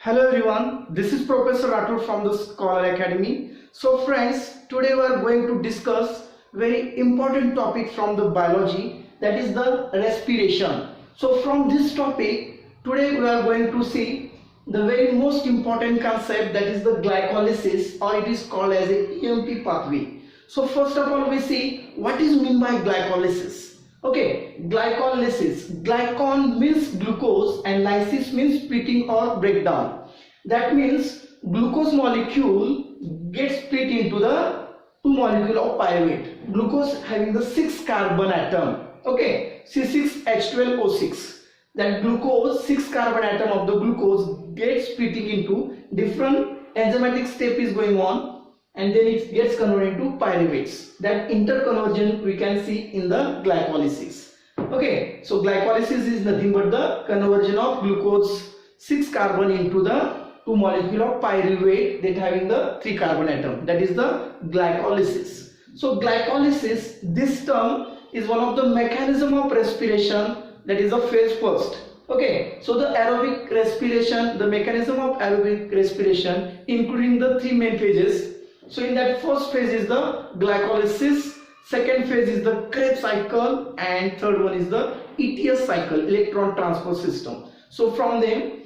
Hello everyone, this is Professor Rathod from the Scholar Academy. So friends, today we are going to discuss very important topic from the biology, that is the respiration. So from this topic, today we are going to see the very most important concept, that is the glycolysis, or it is called as a EMP pathway. So first of all we see what is meant by glycolysis. Okay, glycolysis. Glycon means glucose and lysis means splitting or breakdown. That means glucose molecule gets split into the two molecule of pyruvate. Glucose having the 6 carbon atom. Okay, C6H12O6. That glucose, 6 carbon atom of the glucose gets splitting into different enzymatic step is going on, and then it gets converted into pyruvates. That interconversion we can see in the glycolysis. Okay, so glycolysis is nothing but the conversion of glucose 6 carbon into the two molecule of pyruvate that having the 3 carbon atom. That is the glycolysis. So glycolysis, this term is one of the mechanism of respiration, that is the phase first. Okay, so the aerobic respiration, the mechanism of aerobic respiration including the 3 main phases. So in that first phase is the glycolysis, second phase is the Krebs cycle, and third one is the ETS cycle, electron transport system. So from them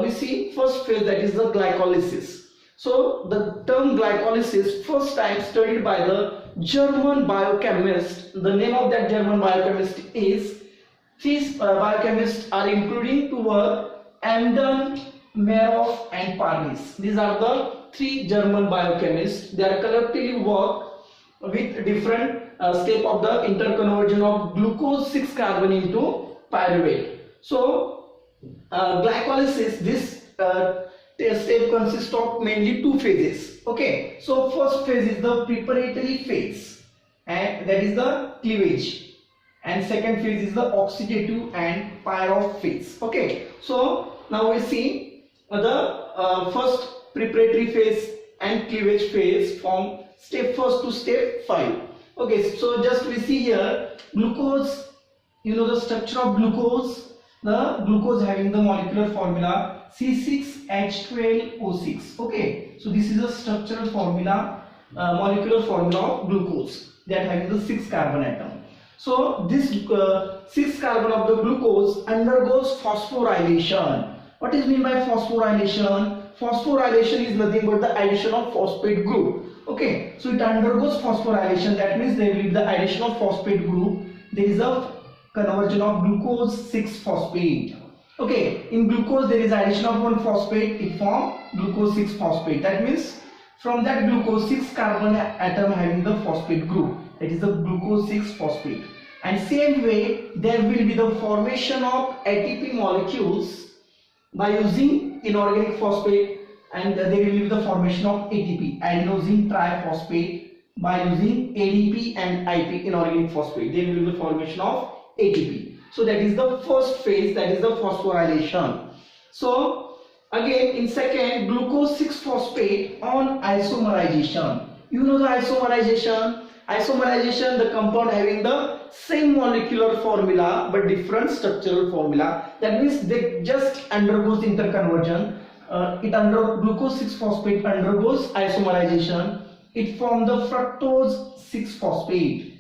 we see first phase, that is the glycolysis. So the term glycolysis first time studied by the German biochemist. The name of that German biochemist is, these biochemists are including to work Emden, Meroff and Parnis. These are the 3 German biochemists. They are collectively work with different step of the interconversion of glucose 6 carbon into pyruvate. So glycolysis, this step consists of mainly 2 phases. Okay, so first phase is the preparatory phase, and that is the cleavage, and second phase is the oxidative and pyruv phase. Okay, so now we see the first preparatory phase and cleavage phase from step first to step 5. Okay, so just we see here glucose, you know the structure of glucose. The glucose having the molecular formula C6H12O6. Okay, so this is a structural formula, molecular formula of glucose that having the 6 carbon atom. So this 6 carbon of the glucose undergoes phosphorylation. What is mean by phosphorylation? Phosphorylation is nothing but the addition of phosphate group. Okay, so it undergoes phosphorylation. That means there will be the addition of phosphate group. There is a conversion of glucose 6 phosphate. Okay, in glucose there is addition of one phosphate, it forms glucose 6 phosphate. That means from that glucose 6 carbon atom having the phosphate group, that is the glucose 6 phosphate. And same way there will be the formation of ATP molecules by using inorganic phosphate, and there will be the formation of ATP, adenosine triphosphate, by using ADP and IP, inorganic phosphate. There will be the formation of ATP. So that is the first phase, that is the phosphorylation. So again in second, glucose 6 phosphate on isomerization. You know the isomerization. Isomerization, the compound having the same molecular formula but different structural formula. That means they just undergoes interconversion. Glucose 6 phosphate undergoes isomerization. It forms the fructose 6 phosphate.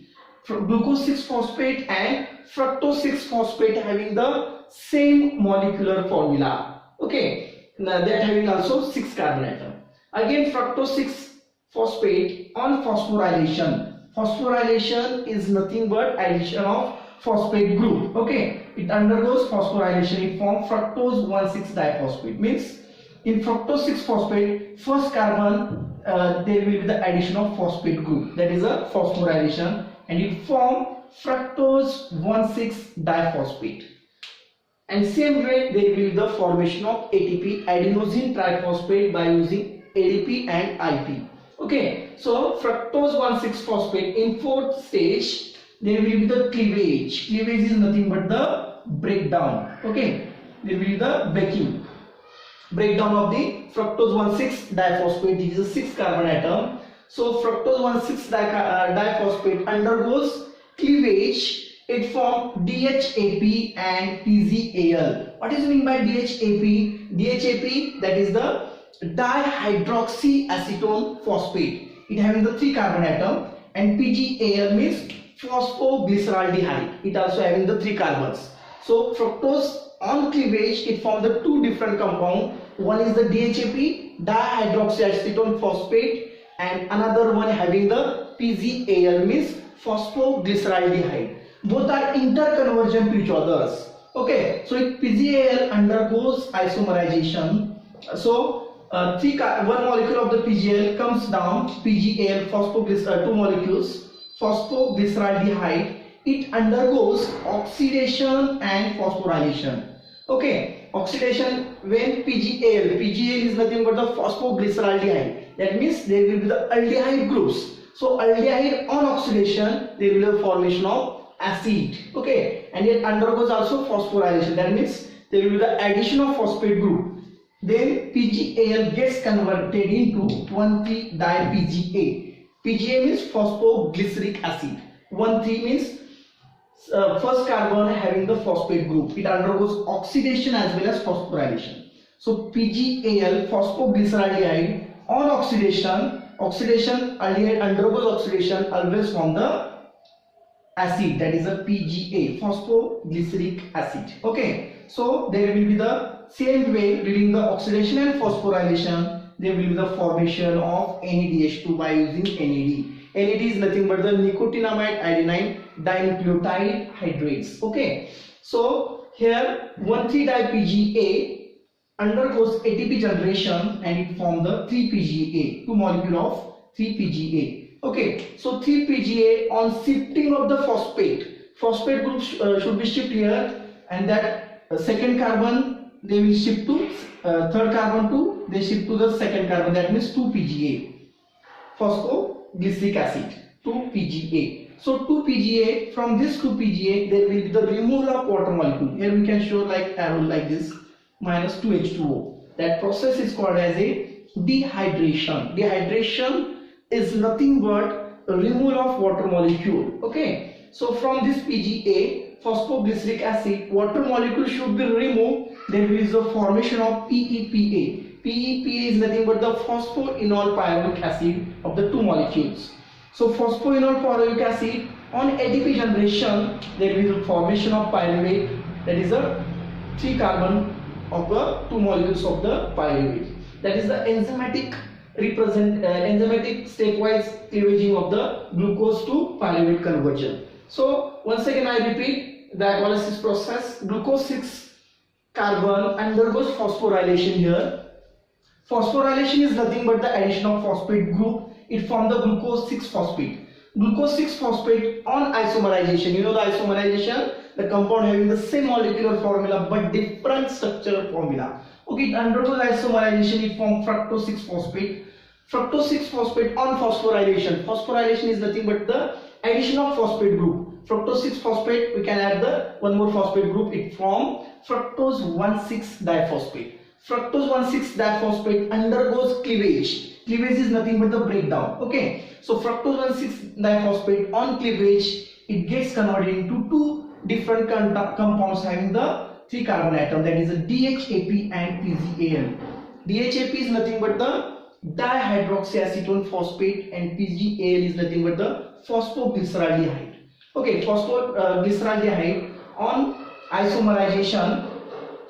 Glucose 6 phosphate and fructose 6 phosphate having the same molecular formula. Okay, now that having also 6 carbon atom. Again fructose 6 phosphate on phosphorylation. Phosphorylation is nothing but addition of phosphate group. Okay, it undergoes phosphorylation. It forms fructose 1,6 diphosphate. Means in fructose 6 phosphate, first carbon there will be the addition of phosphate group. That is a phosphorylation, and it forms fructose 1,6 diphosphate. And same way there will be the formation of ATP, adenosine triphosphate, by using ADP and IP. Okay, so fructose 1,6 phosphate in fourth stage there will be the cleavage. Cleavage is nothing but the breakdown. Okay, there will be the breakdown of the fructose 1,6 diphosphate. This is a 6 carbon atom. So fructose 1,6 diphosphate undergoes cleavage it forms DHAP and PGAL. What is mean by DHAP? DHAP, that is the dihydroxyacetone phosphate. It having the 3 carbon atom, and PGAL means phosphoglyceraldehyde. It also having the 3 carbons. So fructose on cleavage it forms the 2 different compound. One is the DHAP, dihydroxyacetone phosphate, and another one having the PGAL means phosphoglyceraldehyde. Both are interconversion to each others. Okay, so if PGAL undergoes isomerization, so one molecule of the PGAL comes down, PGAL phosphoglycerol, 2 molecules, phosphoglyceraldehyde, it undergoes oxidation and phosphorylation. Okay, oxidation when PGAL is nothing but the phosphoglyceraldehyde. That means there will be the aldehyde groups. So aldehyde on oxidation there will be a formation of acid. Okay, and it undergoes also phosphorylation. That means there will be the addition of phosphate group. Then PGAL gets converted into 1,3-di-PGA. PGA means phosphoglyceric acid. 1,3 means first carbon having the phosphate group. It undergoes oxidation as well as phosphorylation. So PGAL phosphoglyceraldehyde on oxidation, aldehyde undergoes oxidation always from the acid, that is a PGA, phosphoglyceric acid. Okay, so there will be the same way during the oxidation and phosphorylation there will be the formation of NADH2 by using NAD. NAD is nothing but the nicotinamide adenine dinucleotide hydrates. Okay, so here 1,3-di-PGA undergoes ATP generation and it forms the 3-PGA, 2 molecule of 3-PGA. Okay, so 3-PGA on shifting of the phosphate group should be shifted here, and that second carbon they will shift to third carbon to, they shift to the second carbon, that means 2-PGA, phosphoglyceric acid, 2-PGA. So 2-PGA, from this 2-PGA there will be the removal of water molecule. Here we can show like arrow like this, minus 2H2O. That process is called as a dehydration. Dehydration is nothing but a removal of water molecule. Okay, so from this PGA, phosphoglyceric acid, water molecule should be removed. There is a formation of PEPA. PEPA is nothing but the phosphoenol pyruvic acid of the 2 molecules. So phosphoenol pyruvic acid on ATP generation there is a formation of pyruvate, that is a 3 carbon of the 2 molecules of the pyruvate. That is the enzymatic enzymatic stepwise cleavaging of the glucose to pyruvate conversion. So once again I repeat the glycolysis process. Glucose 6 carbon undergoes phosphorylation here. Phosphorylation is nothing but the addition of phosphate group. It forms the glucose 6 phosphate. Glucose 6 phosphate on isomerization. You know the isomerization, the compound having the same molecular formula but different structural formula. Okay, it undergoes isomerization, it forms fructose 6 phosphate. Fructose 6 phosphate on phosphorylation. Phosphorylation is nothing but the addition of phosphate group. Fructose 6 phosphate, we can add the one more phosphate group, it forms fructose 1,6-diphosphate. Fructose 1,6-diphosphate undergoes cleavage. Cleavage is nothing but the breakdown. Okay, so fructose 1,6-diphosphate on cleavage, it gets converted into 2 different compounds having the 3 carbon atom, that is a DHAP and PGAL. DHAP is nothing but the dihydroxyacetone phosphate and PGAL is nothing but the phosphoglyceraldehyde. Okay, phosphoglyceraldehyde on isomerization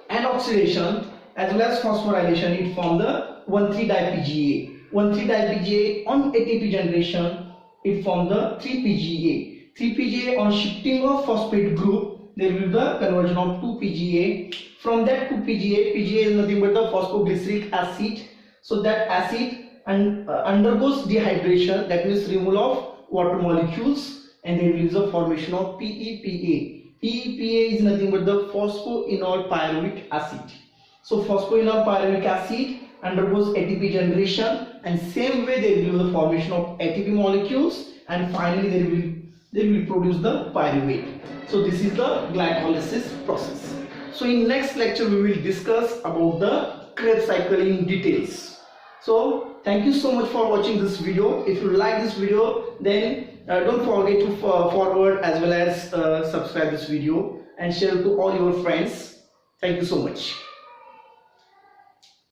and oxidation as well as phosphorylation it forms the 1,3-di-PGA. 1,3-di-PGA on ATP generation it forms the 3-PGA. 3-PGA on shifting of phosphate group there will be the conversion of 2-PGA. From that 2-PGA, PGA is nothing but the phosphoglyceric acid. So that acid undergoes dehydration, that means removal of water molecules, and there is a formation of PEPA. PEPA is nothing but the phosphoenol pyruvic acid. So phosphoenol pyruvic acid undergoes ATP generation, and same way there will be the formation of ATP molecules, and finally they will produce the pyruvate. So this is the glycolysis process. So in next lecture we will discuss about the Krebs cycle in details. So thank you so much for watching this video. If you like this video, then Don't forget to forward as well as subscribe this video and share to all your friends. Thank you so much.